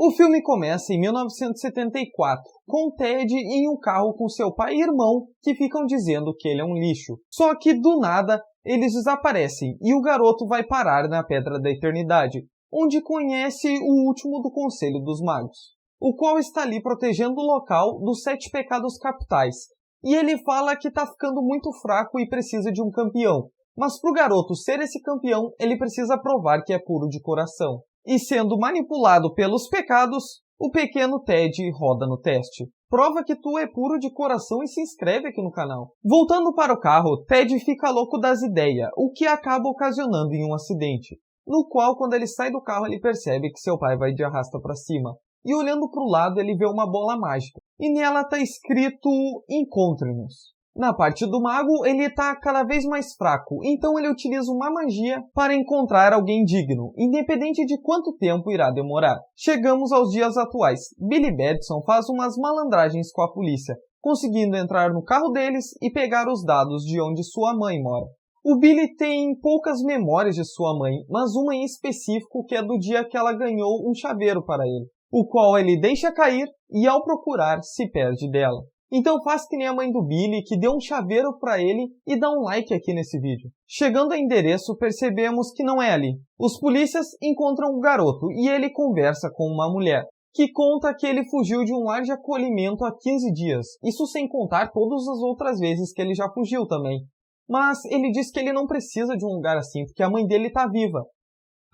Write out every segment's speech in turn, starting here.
O filme começa em 1974, com Ted em um carro com seu pai e irmão que ficam dizendo que ele é um lixo. Só que do nada eles desaparecem e o garoto vai parar na Pedra da Eternidade, onde conhece o último do Conselho dos Magos, o qual está ali protegendo o local dos 7 pecados capitais. E ele fala que está ficando muito fraco e precisa de um campeão. Mas para o garoto ser esse campeão, ele precisa provar que é puro de coração. E sendo manipulado pelos pecados, o pequeno Ted roda no teste. Prova que tu é puro de coração e se inscreve aqui no canal. Voltando para o carro, Ted fica louco das ideias, o que acaba ocasionando em um acidente, no qual quando ele sai do carro ele percebe que seu pai vai de arrasta para cima. E olhando para o lado ele vê uma bola mágica, e nela está escrito Encontre-nos. Na parte do mago, ele está cada vez mais fraco, então ele utiliza uma magia para encontrar alguém digno, independente de quanto tempo irá demorar. Chegamos aos dias atuais. Billy Batson faz umas malandragens com a polícia, conseguindo entrar no carro deles e pegar os dados de onde sua mãe mora. O Billy tem poucas memórias de sua mãe, mas uma em específico que é do dia que ela ganhou um chaveiro para ele, o qual ele deixa cair e ao procurar se perde dela. Então faz que nem a mãe do Billy, que deu um chaveiro para ele e dá um like aqui nesse vídeo. Chegando ao endereço, percebemos que não é ali. Os polícias encontram o garoto e ele conversa com uma mulher, que conta que ele fugiu de um lar de acolhimento há 15 dias. Isso sem contar todas as outras vezes que ele já fugiu também. Mas ele diz que ele não precisa de um lugar assim, porque a mãe dele está viva.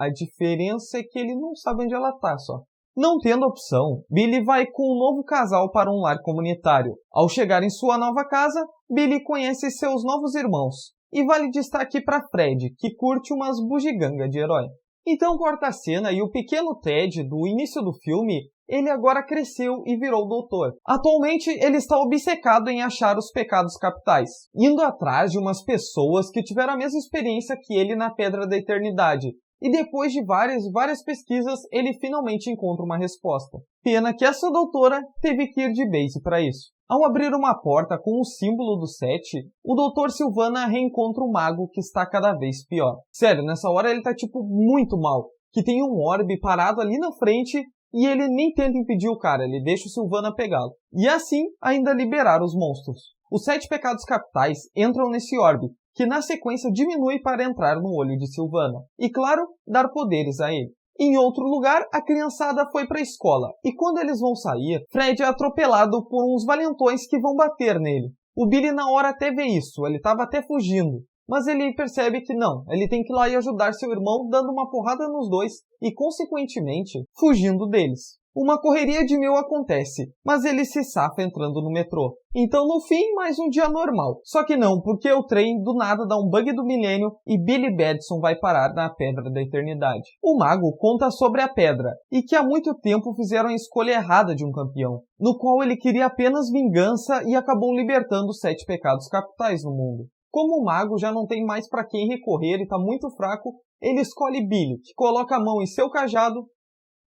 A diferença é que ele não sabe onde ela está só. Não tendo opção, Billy vai com um novo casal para um lar comunitário. Ao chegar em sua nova casa, Billy conhece seus novos irmãos. E vale destaque para Fred, que curte umas bugigangas de herói. Então corta a cena e o pequeno Ted, do início do filme, ele agora cresceu e virou doutor. Atualmente, ele está obcecado em achar os pecados capitais, indo atrás de umas pessoas que tiveram a mesma experiência que ele na Pedra da Eternidade. E depois de várias pesquisas, ele finalmente encontra uma resposta. Pena que essa doutora teve que ir de base para isso. Ao abrir uma porta com o símbolo do 7, o Dr. Sylvana reencontra o mago que está cada vez pior. Sério, nessa hora ele tá tipo muito mal, que tem um orbe parado ali na frente e ele nem tenta impedir o cara, ele deixa o Sylvana pegá-lo. E assim, ainda liberar os monstros. Os 7 pecados capitais entram nesse orbe, que na sequência diminui para entrar no olho de Sylvana. E claro, dar poderes a ele. Em outro lugar, a criançada foi para a escola, e quando eles vão sair, Fred é atropelado por uns valentões que vão bater nele. O Billy na hora até vê isso, ele estava até fugindo. Mas ele percebe que não, ele tem que ir lá e ajudar seu irmão dando uma porrada nos dois e, consequentemente, fugindo deles. Uma correria de mil acontece, mas ele se safa entrando no metrô. Então, no fim, mais um dia normal. Só que não, porque o trem do nada dá um bug do milênio e Billy Batson vai parar na Pedra da Eternidade. O mago conta sobre a pedra e que há muito tempo fizeram a escolha errada de um campeão, no qual ele queria apenas vingança e acabou libertando os 7 pecados capitais no mundo. Como o mago já não tem mais para quem recorrer e está muito fraco, ele escolhe Billy, que coloca a mão em seu cajado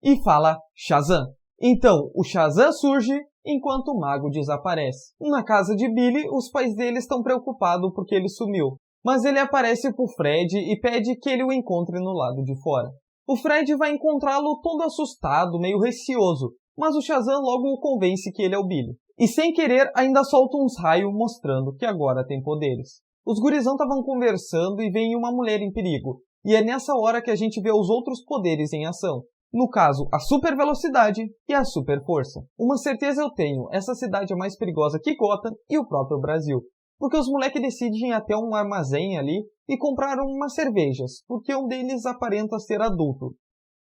e fala Shazam. Então, o Shazam surge enquanto o mago desaparece. Na casa de Billy, os pais dele estão preocupados porque ele sumiu. Mas ele aparece pro Fred e pede que ele o encontre no lado de fora. O Fred vai encontrá-lo todo assustado, meio receoso, mas o Shazam logo o convence que ele é o Billy. E sem querer, ainda solta uns raios mostrando que agora tem poderes. Os gurizão estavam conversando e vem uma mulher em perigo. E é nessa hora que a gente vê os outros poderes em ação. No caso, a super velocidade e a super força. Uma certeza eu tenho, essa cidade é mais perigosa que Gotham e o próprio Brasil. Porque os moleques decidem ir até um armazém ali e compraram umas cervejas, porque um deles aparenta ser adulto.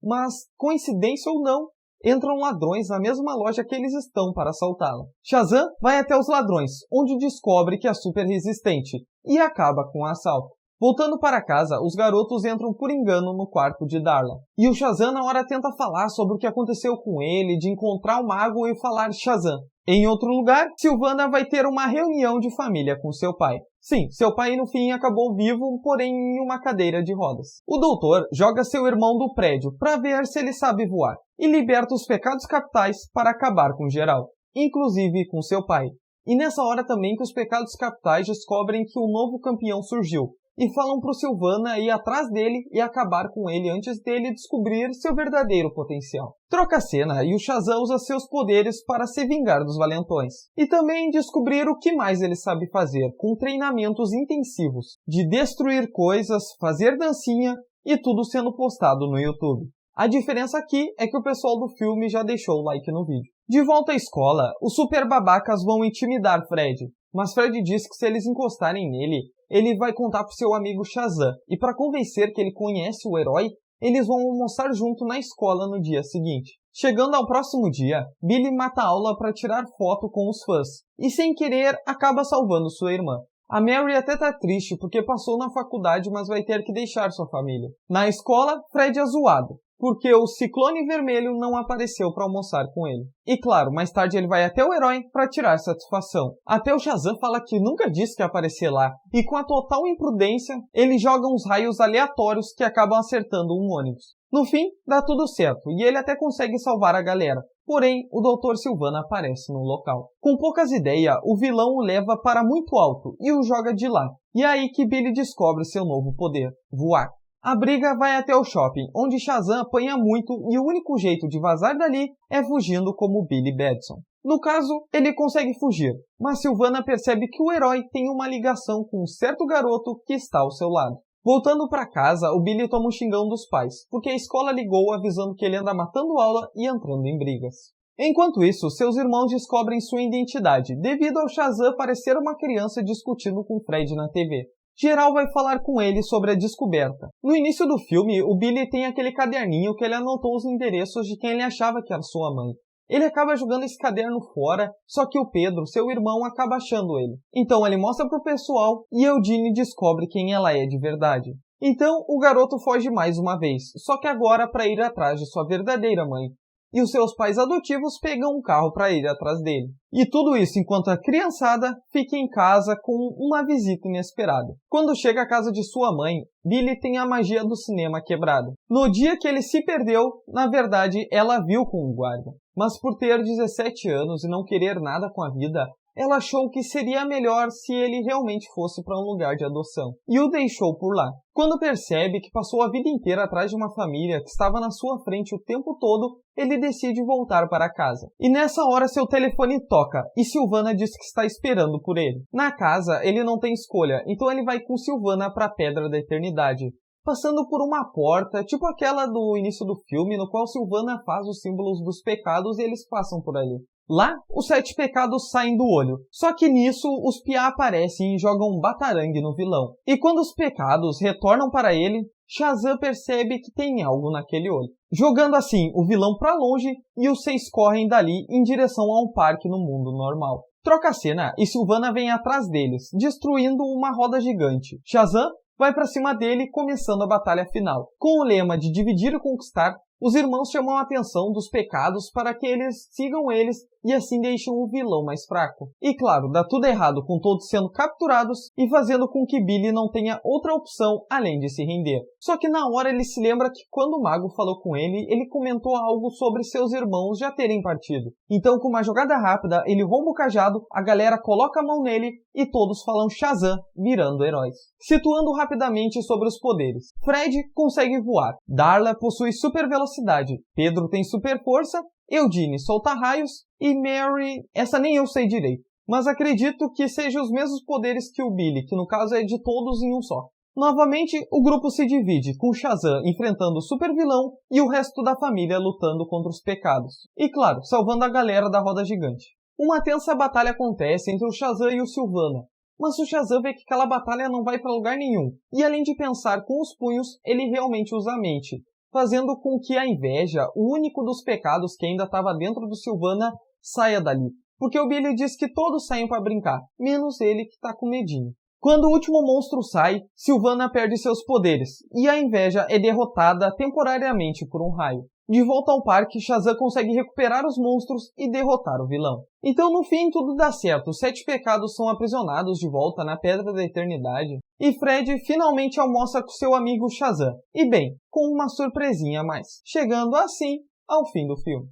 Mas, coincidência ou não, entram ladrões na mesma loja que eles estão para assaltá-la. Shazam vai até os ladrões, onde descobre que é super resistente, e acaba com o assalto. Voltando para casa, os garotos entram por engano no quarto de Darla. E o Shazam na hora tenta falar sobre o que aconteceu com ele, de encontrar o mago e falar Shazam. Em outro lugar, Sylvana vai ter uma reunião de família com seu pai. Sim, seu pai no fim acabou vivo, porém em uma cadeira de rodas. O doutor joga seu irmão do prédio para ver se ele sabe voar e liberta os pecados capitais para acabar com geral, inclusive com seu pai. E nessa hora também que os pecados capitais descobrem que um novo campeão surgiu, e falam pro Sylvana ir atrás dele e acabar com ele antes dele descobrir seu verdadeiro potencial. Troca a cena e o Shazam usa seus poderes para se vingar dos valentões. E também descobrir o que mais ele sabe fazer, com treinamentos intensivos, de destruir coisas, fazer dancinha e tudo sendo postado no YouTube. A diferença aqui é que o pessoal do filme já deixou o like no vídeo. De volta à escola, os super babacas vão intimidar Fred, mas Fred diz que se eles encostarem nele, ele vai contar pro seu amigo Shazam, e para convencer que ele conhece o herói, eles vão almoçar junto na escola no dia seguinte. Chegando ao próximo dia, Billy mata a aula para tirar foto com os fãs, e sem querer acaba salvando sua irmã. A Mary até tá triste porque passou na faculdade, mas vai ter que deixar sua família. Na escola, Fred é zoado, porque o Ciclone Vermelho não apareceu para almoçar com ele. E claro, mais tarde ele vai até o herói para tirar satisfação. Até o Shazam fala que nunca disse que ia aparecer lá, e com a total imprudência, ele joga uns raios aleatórios que acabam acertando um ônibus. No fim, dá tudo certo, e ele até consegue salvar a galera. Porém, o Dr. Sylvana aparece no local. Com poucas ideias, o vilão o leva para muito alto e o joga de lá. E é aí que Billy descobre seu novo poder, voar. A briga vai até o shopping, onde Shazam apanha muito e o único jeito de vazar dali é fugindo como Billy Batson. No caso, ele consegue fugir, mas Sylvana percebe que o herói tem uma ligação com um certo garoto que está ao seu lado. Voltando para casa, o Billy toma um xingão dos pais, porque a escola ligou avisando que ele anda matando aula e entrando em brigas. Enquanto isso, seus irmãos descobrem sua identidade, devido ao Shazam parecer uma criança discutindo com Fred na TV. Geral vai falar com ele sobre a descoberta. No início do filme, o Billy tem aquele caderninho que ele anotou os endereços de quem ele achava que era sua mãe. Ele acaba jogando esse caderno fora, só que o Pedro, seu irmão, acaba achando ele. Então ele mostra pro pessoal e Eugene descobre quem ela é de verdade. Então o garoto foge mais uma vez, só que agora para ir atrás de sua verdadeira mãe. E os seus pais adotivos pegam um carro para ir atrás dele. E tudo isso enquanto a criançada fica em casa com uma visita inesperada. Quando chega à casa de sua mãe, Billy tem a magia do cinema quebrada. No dia que ele se perdeu, na verdade, ela viu com o guarda. Mas por ter 17 anos e não querer nada com a vida, ela achou que seria melhor se ele realmente fosse para um lugar de adoção, e o deixou por lá. Quando percebe que passou a vida inteira atrás de uma família que estava na sua frente o tempo todo, ele decide voltar para casa. E nessa hora seu telefone toca, e Sylvana diz que está esperando por ele. Na casa, ele não tem escolha, então ele vai com Sylvana para a Pedra da Eternidade, passando por uma porta, tipo aquela do início do filme, no qual Sylvana faz os símbolos dos pecados e eles passam por ali. Lá, os 7 pecados saem do olho, só que nisso os Piá aparecem e jogam um batarangue no vilão. E quando os pecados retornam para ele, Shazam percebe que tem algo naquele olho, jogando assim o vilão para longe e os 6 correm dali em direção a um parque no mundo normal. Troca a cena e Sylvana vem atrás deles, destruindo uma roda gigante. Shazam vai para cima dele, começando a batalha final. Com o lema de dividir e conquistar, os irmãos chamam a atenção dos pecados para que eles sigam eles e assim deixam o vilão mais fraco. E claro, dá tudo errado com todos sendo capturados e fazendo com que Billy não tenha outra opção além de se render. Só que na hora ele se lembra que quando o mago falou com ele, ele comentou algo sobre seus irmãos já terem partido. Então com uma jogada rápida, ele rouba o cajado, a galera coloca a mão nele e todos falam Shazam, virando heróis. Situando rapidamente sobre os poderes. Fred consegue voar, Darla possui super velocidade, Pedro tem super força, Eugene solta raios e Mary, essa nem eu sei direito, mas acredito que sejam os mesmos poderes que o Billy, que no caso é de todos em um só. Novamente, o grupo se divide, com Shazam enfrentando o super vilão e o resto da família lutando contra os pecados. E claro, salvando a galera da roda gigante. Uma tensa batalha acontece entre o Shazam e o Sylvana, mas o Shazam vê que aquela batalha não vai para lugar nenhum, e além de pensar com os punhos, ele realmente usa a mente, fazendo com que a inveja, o único dos pecados que ainda estava dentro do Sylvana, saia dali. Porque o Billy diz que todos saem para brincar, menos ele que tá com medinho. Quando o último monstro sai, Sylvana perde seus poderes, e a inveja é derrotada temporariamente por um raio. De volta ao parque, Shazam consegue recuperar os monstros e derrotar o vilão. Então no fim tudo dá certo, os 7 pecados são aprisionados de volta na Pedra da Eternidade, e Fred finalmente almoça com seu amigo Shazam, e bem, com uma surpresinha a mais, chegando assim ao fim do filme.